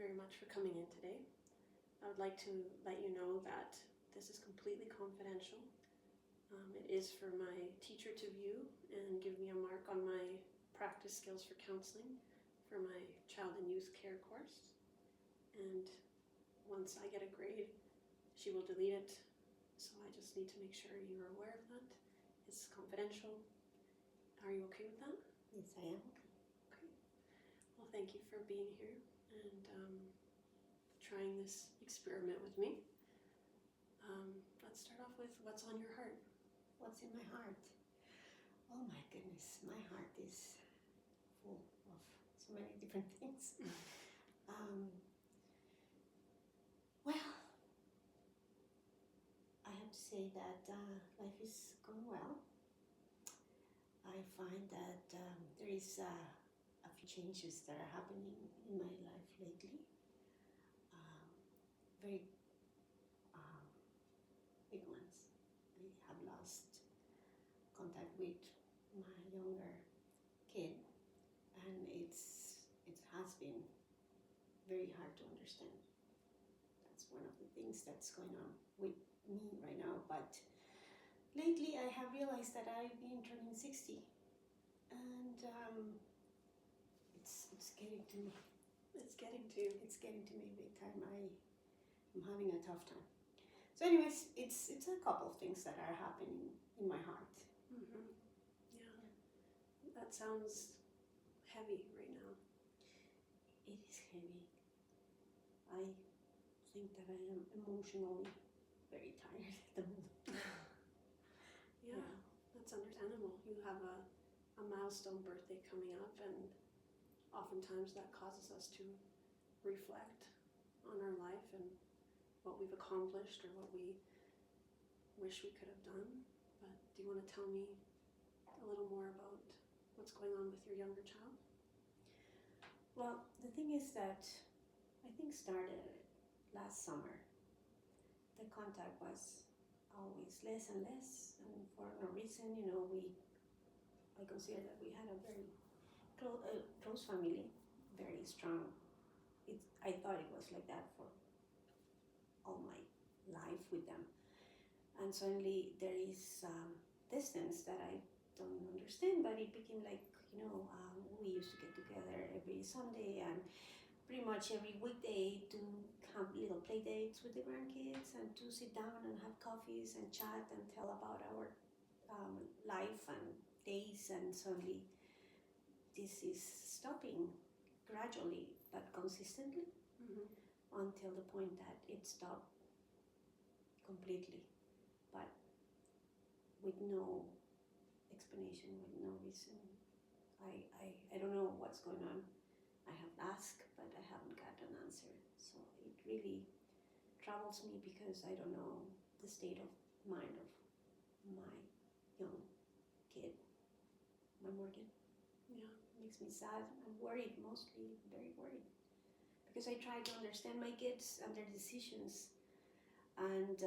very much for coming in today. I would like to let you know that this is completely confidential. It is for my teacher to view and give me a mark on my practice skills for counseling for my child and youth care course. And once I get a grade, she will delete it. So I just need to make sure you're aware of that. It's confidential. Are you okay with that? Yes, I am. Okay. Well, thank you for being here and trying this experiment with me. Let's start off with what's on your heart. What's in my heart? Oh my goodness, my heart is full of so many different things. Well, I have to say that life is going well. I find that there is a few changes that are happening in my life lately. Very big ones. I have lost contact with my younger kid, and it has been very hard to understand. That's one of the things that's going on with me right now. But lately I have realized that I've been turning 60, and it's getting to me. It's getting to you. It's getting to me big time. I'm having a tough time. So anyways, it's a couple of things that are happening in my heart. Mm-hmm. Yeah. That sounds heavy right now. It is heavy. I think that I am emotionally very tired at the moment. Yeah, that's understandable. You have a milestone birthday coming up, and oftentimes that causes us to reflect on our life and what we've accomplished or what we wish we could have done. But do you want to tell me a little more about what's going on with your younger child? Well, the thing is that I think started last summer. The contact was always less and less, and for no reason, I consider that we had a very close family, very strong. I thought it was like that for all my life with them, and suddenly there is distance that I don't understand, but it became like, we used to get together every Sunday and pretty much every weekday to have little play dates with the grandkids and to sit down and have coffees and chat and tell about our life and days. And suddenly this is stopping gradually but consistently, until the point that it stopped completely, but with no explanation, with no reason. I don't know what's going on. I have asked, but I haven't got an answer. So it really troubles me because I don't know the state of mind of my young kid, my Morgan. Yeah. It makes me sad. I'm worried, mostly very worried, because I try to understand my kids and their decisions and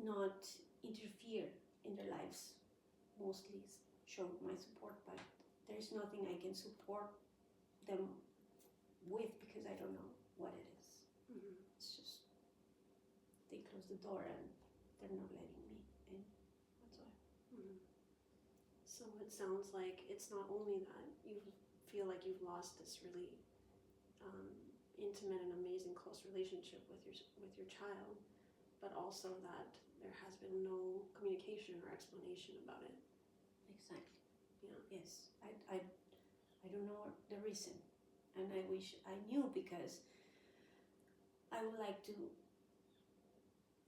not interfere in their lives. Mostly show my support, but there's nothing I can support them with because I don't know what it is. Mm-hmm. It's just they close the door and they're not letting me in. That's why. Mm-hmm. So it sounds like it's not only that you feel like you've lost this really intimate and amazing close relationship with your child, but also that there has been no communication or explanation about it. Exactly. Yeah. Yes. I don't know the reason, and I wish I knew, because I would like to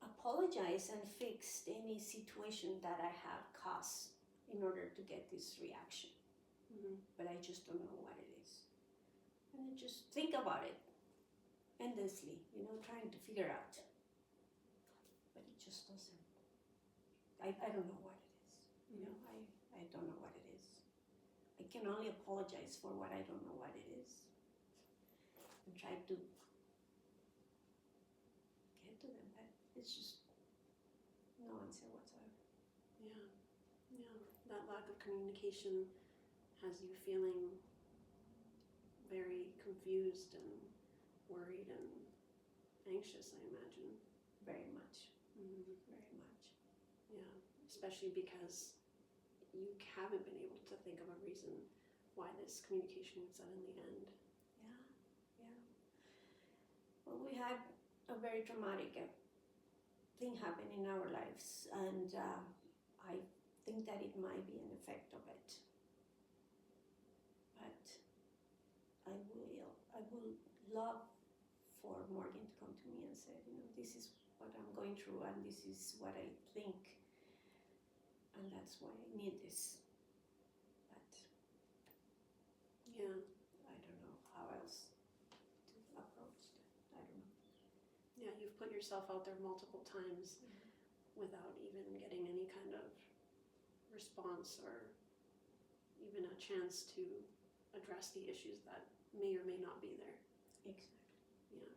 apologize and fix any situation that I have caused in order to get this reaction. Mm-hmm. But I just don't know what it is. And I just think about it endlessly, trying to figure out. But it just doesn't. I don't know what it is. I don't know what it is. I can only apologize for what I don't know what it is. And try to get to them, but it's just no answer whatsoever. Yeah. That lack of communication has you feeling very confused and worried and anxious, I imagine. Very much. Mm-hmm. Very much. Yeah, especially because you haven't been able to think of a reason why this communication would suddenly end. Yeah, yeah. Well, we had a very traumatic thing happen in our lives, and I think that it might be an effect of it. But I will love for Morgan to come to me and say, this is what I'm going through, and this is what I think, and that's why I need this. But Yeah. I don't know how else to approach that. I don't know. Yeah, you've put yourself out there multiple times without even getting any kind of response or even a chance to address the issues that may or may not be there. Exactly. Yeah.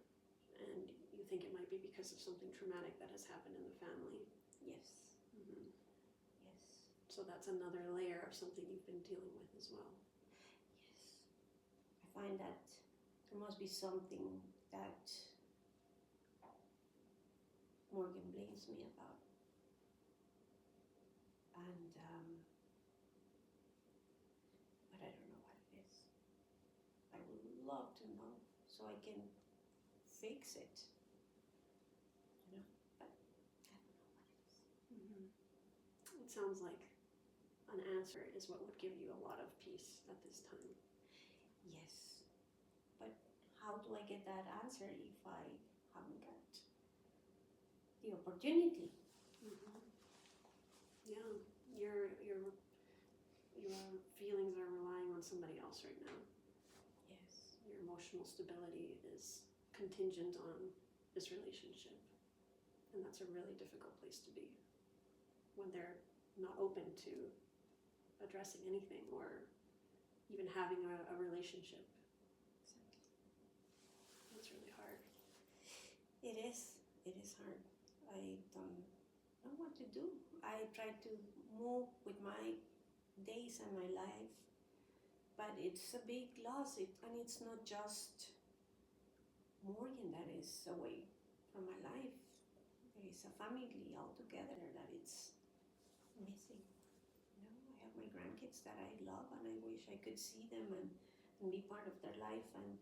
And you think it might be because of something traumatic that has happened in the family. Yes. Mm-hmm. Yes. So that's another layer of something you've been dealing with as well. Yes. I find that there must be something that Morgan blames me about. And, but I don't know what it is. I would love to know so I can fix it. But I don't know what it is. Mm-hmm. It sounds like an answer is what would give you a lot of peace at this time. Yes. But how do I get that answer if I haven't got the opportunity? Mm-hmm. Yeah, your feelings are relying on somebody else right now. Yes. Your emotional stability is contingent on this relationship, and that's a really difficult place to be when they're not open to addressing anything or even having a relationship. Exactly. That's really hard. It is. It is hard. I don't know what to do. I try to move with my days and my life, but it's a big loss. And it's not just Morgan that is away from my life. There is a family altogether that it's missing. I have my grandkids that I love, and I wish I could see them and be part of their life and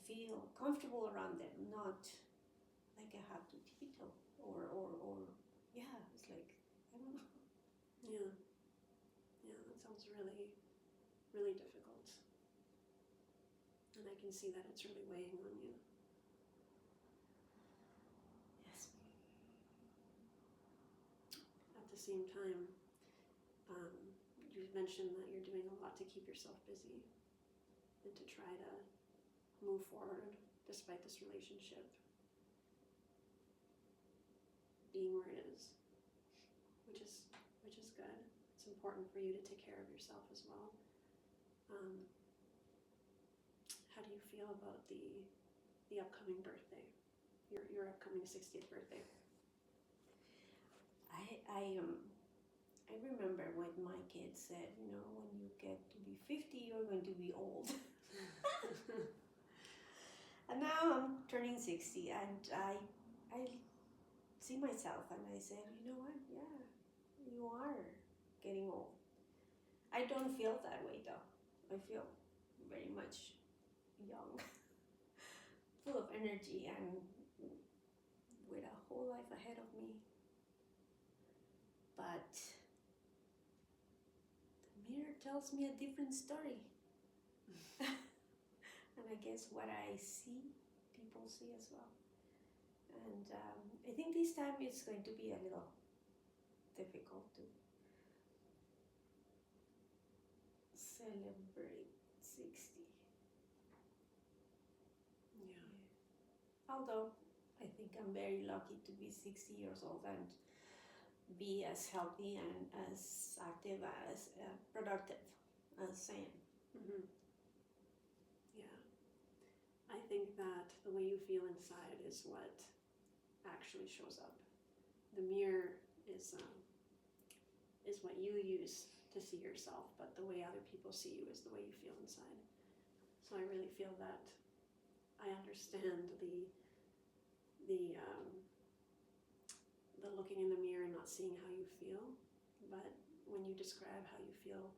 feel comfortable around them, not like I have to tiptoe or yeah, it's like, I don't know. Yeah. Yeah, that sounds really, really difficult. And I can see that it's really weighing on you. Yes. At the same time, you mentioned that you're doing a lot to keep yourself busy and to try to move forward despite this relationship being where it is, which is good. It's important for you to take care of yourself as well. How do you feel about the upcoming birthday, your upcoming 60th birthday? I remember what my kids said, when you get to be 50, you're going to be old. And now I'm turning 60, and I see myself and I said, you know what? Yeah, you are getting old. I don't feel that way though. I feel very much young, full of energy, and with a whole life ahead of me. But the mirror tells me a different story. And I guess what I see, people see as well. And I think this time it's going to be a little difficult to celebrate 60. Yeah. Although I think I'm very lucky to be 60 years old and be as healthy and as active, as productive as I am. Mm-hmm. Yeah. I think that the way you feel inside is what actually shows up. The mirror is what you use to see yourself, but the way other people see you is the way you feel inside. So I really feel that I understand the looking in the mirror and not seeing how you feel, but when you describe how you feel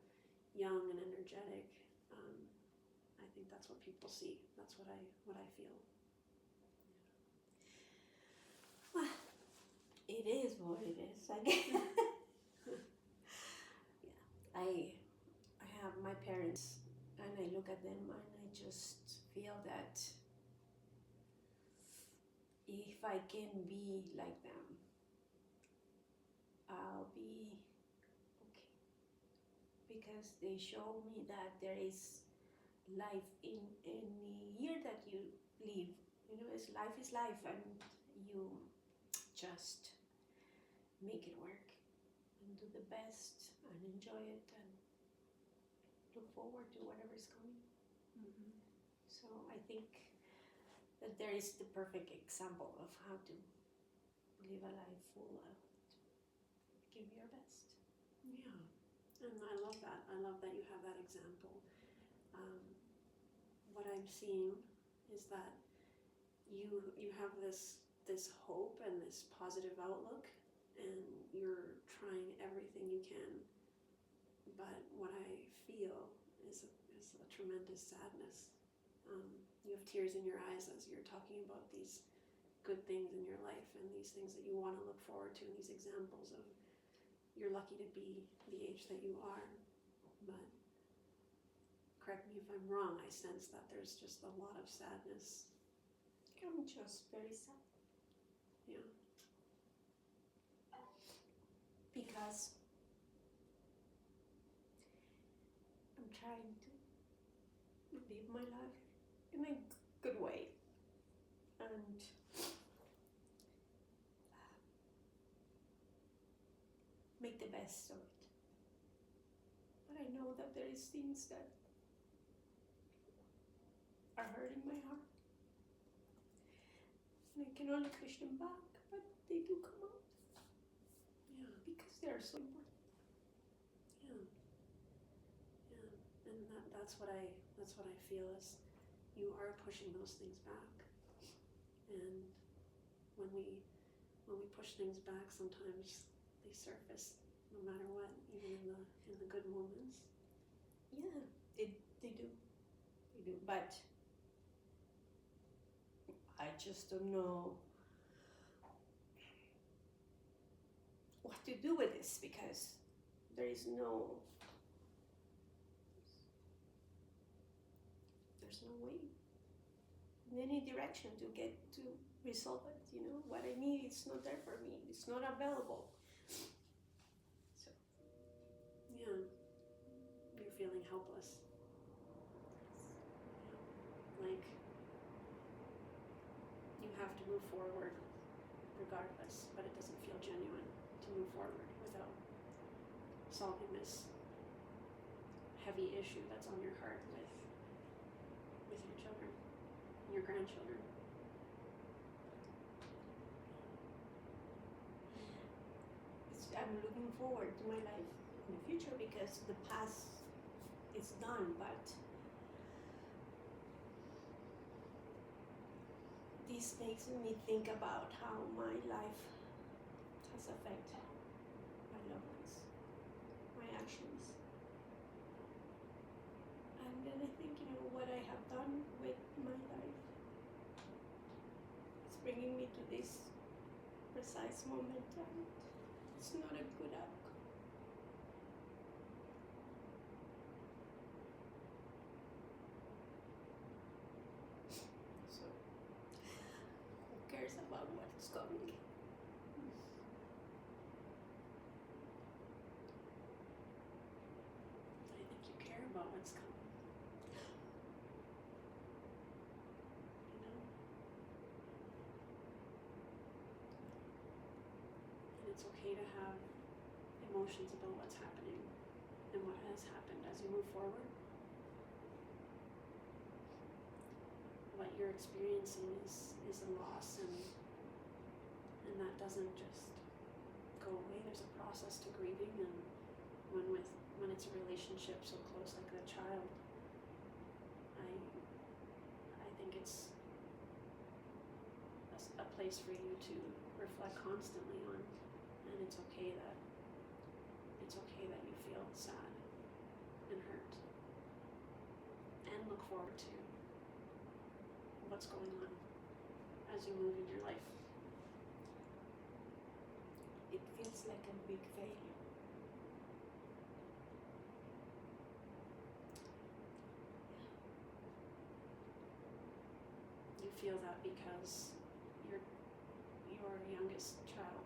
young and energetic, I think that's what people see. That's what I feel. Well, it is what it is. I guess. Yeah, I have my parents, and I look at them, and I just feel that if I can be like them, I'll be okay. Because they show me that there is life in any year that you live. You know, life is life, and you just make it work and do the best and enjoy it and look forward to whatever's coming. Mm-hmm. So I think that there is the perfect example of how to live a life full of give your best. Yeah, and I love that. I love that you have that example. What I'm seeing is that you have this hope and this positive outlook, and you're trying everything you can. But what I feel is a tremendous sadness. You have tears in your eyes as you're talking about these good things in your life and these things that you want to look forward to, and these examples of you're lucky to be the age that you are. But correct me if I'm wrong, I sense that there's just a lot of sadness. I'm just very sad. Yeah. Because I'm trying to live my life in a good way and make the best of it. But I know that there is things that are hurting my heart. And I can only push them back, but they do come out. Yeah. Because they are so important. Yeah. And that's what I feel is you are pushing those things back. And when we push things back, sometimes they surface no matter what, even in the good moments. Yeah, they do. They do. But I just don't know what to do with this because there's no way in any direction to get to resolve it. You know, what I need is not there for me. It's not available. So Yeah, you're feeling helpless. Yeah. Like you have to move forward regardless, but it doesn't feel genuine to move forward without solving this heavy issue that's on your heart with your children, your grandchildren. I'm looking forward to my life in the future because the past is done, but this makes me think about how my life has affected my loved ones, my actions. And then I think, you know, what I have done with my life is bringing me to this precise moment, and it's not a good outcome. So, who cares about what's coming? I think you care about what's coming. You know? And it's okay to have emotions about what's happening and what has happened as you move forward. What you're experiencing is a loss, and that doesn't just go away. There's a process to grieving, and when it's a relationship so close like a child, I think it's a place for you to reflect constantly on, and it's okay that you feel sad and hurt, and look forward to what's going on as you move in your life. It feels like a big failure. You feel that because your youngest child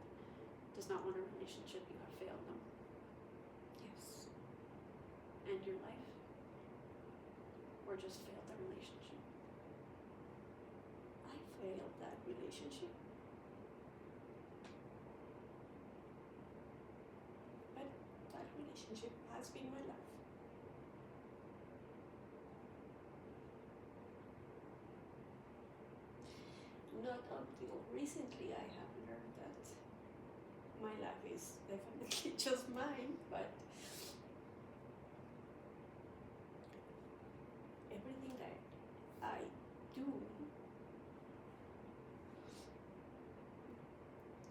does not want a relationship, you have failed them. Yes. And your life, or just failed the relationship. I failed that relationship. But that relationship has been my life. Not until recently I have learned that my life is definitely just mine, but everything that I do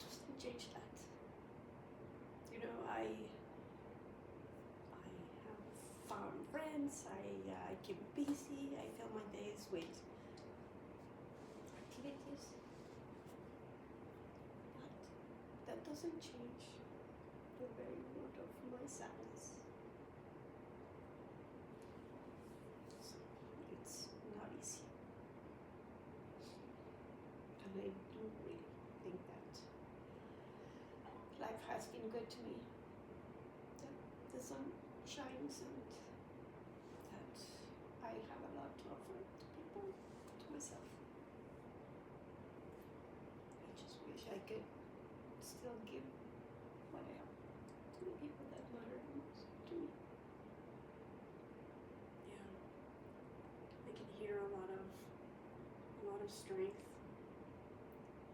doesn't change that. You know, I have found friends, I keep busy, I fill my days with activities, but that doesn't change the very root of my sadness. So it's not easy. And I do really think that life has been good to me. That the sun shines and that I have a lot to offer to people, to myself. I just wish I could still give what I have to the people that matter the most to me. Yeah. I can hear a lot of strength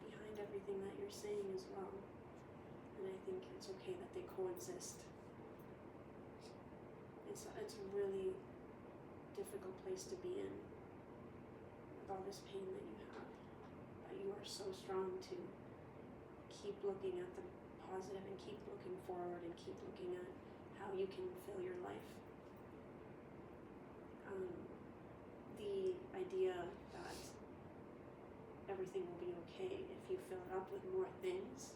behind everything that you're saying as well. And I think it's okay that they coexist. It's a really difficult place to be in with all this pain that you have. But you are so strong to keep looking at the positive and keep looking forward and keep looking at how you can fill your life. The idea that everything will be okay if you fill it up with more things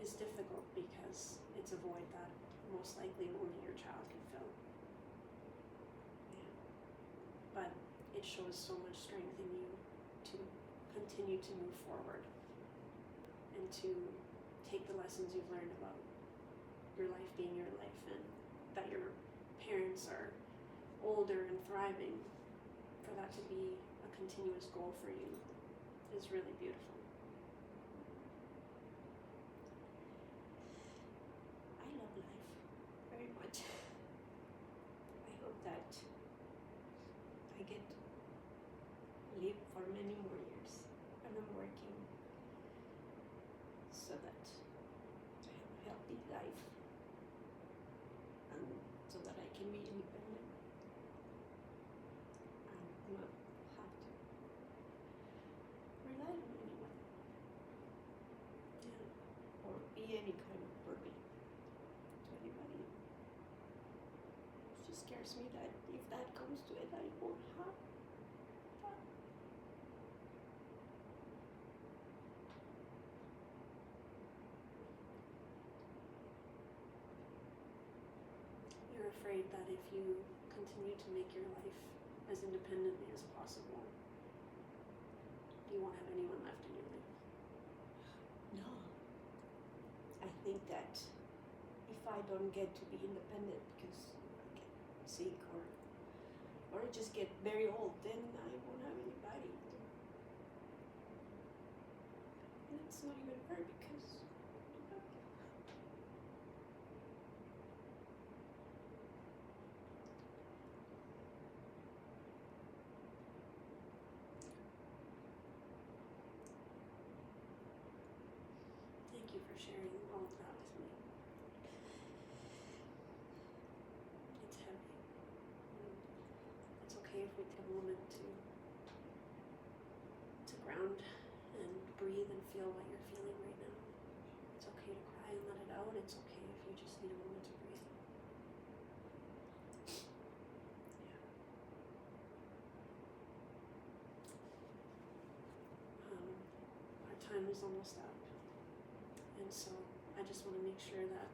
is difficult because it's a void that most likely only your child can fill. Yeah. But it shows so much strength in you to continue to move forward and to take the lessons you've learned about your life being your life and that your parents are older and thriving. For that to be a continuous goal for you is really beautiful. I love life very much. I hope that I get to live for many more years, and I'm working so that I have a healthy life and so that I can be independent and not have to rely on anyone. Yeah. Or be any kind of burden to anybody. It just scares me that if that comes to it, I won't have that. You're afraid that if you continue to make your life as independently as possible, you won't have anyone left in your life. No. I think that if I don't get to be independent because I get sick or I just get very old, then I won't have anybody. And it's not even fair because Thank you for sharing all of that with me. It's heavy. It's okay if we take a moment to ground and breathe and feel what you're feeling right now. It's okay to cry and let it out. It's okay if you just need a moment to breathe. Our time is almost up. And so I just want to make sure that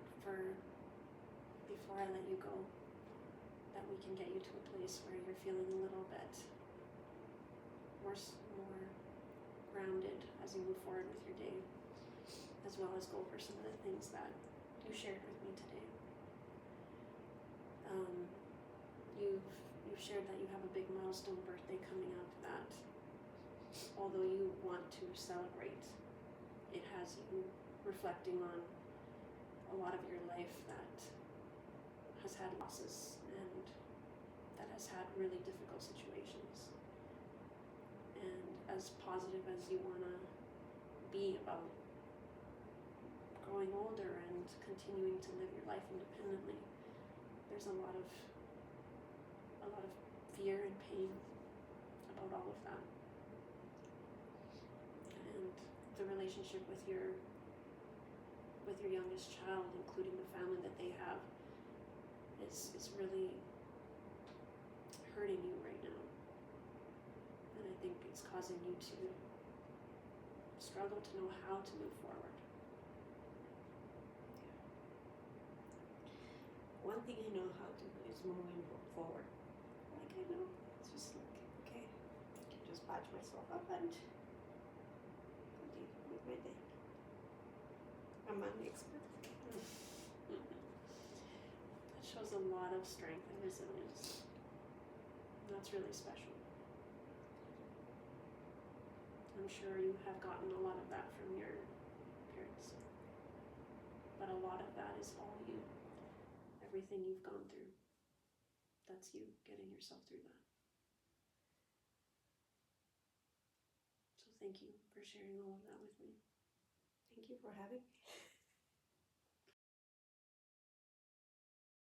before I let you go, that we can get you to a place where you're feeling a little bit more grounded as you move forward with your day, as well as go over some of the things that you shared with me today. You've shared that you have a big milestone birthday coming up that, although you want to celebrate, it has you reflecting on a lot of your life that has had losses and that has had really difficult situations. And as positive as you want to be about growing older and continuing to live your life independently, there's a lot of fear and pain about all of that. And the relationship with your youngest child, including the family that they have, is really hurting you right now. And I think it's causing you to struggle to know how to move forward. One thing I know how to do is moving forward. Like I know, it's just like, okay, I can just patch myself up and continue with my day. I'm an expert. That shows a lot of strength and resilience. That's really special. I'm sure you have gotten a lot of that from your parents. But a lot of that is all you. Everything you've gone through. That's you getting yourself through that. So thank you for sharing all of that with me. Thank you for having me.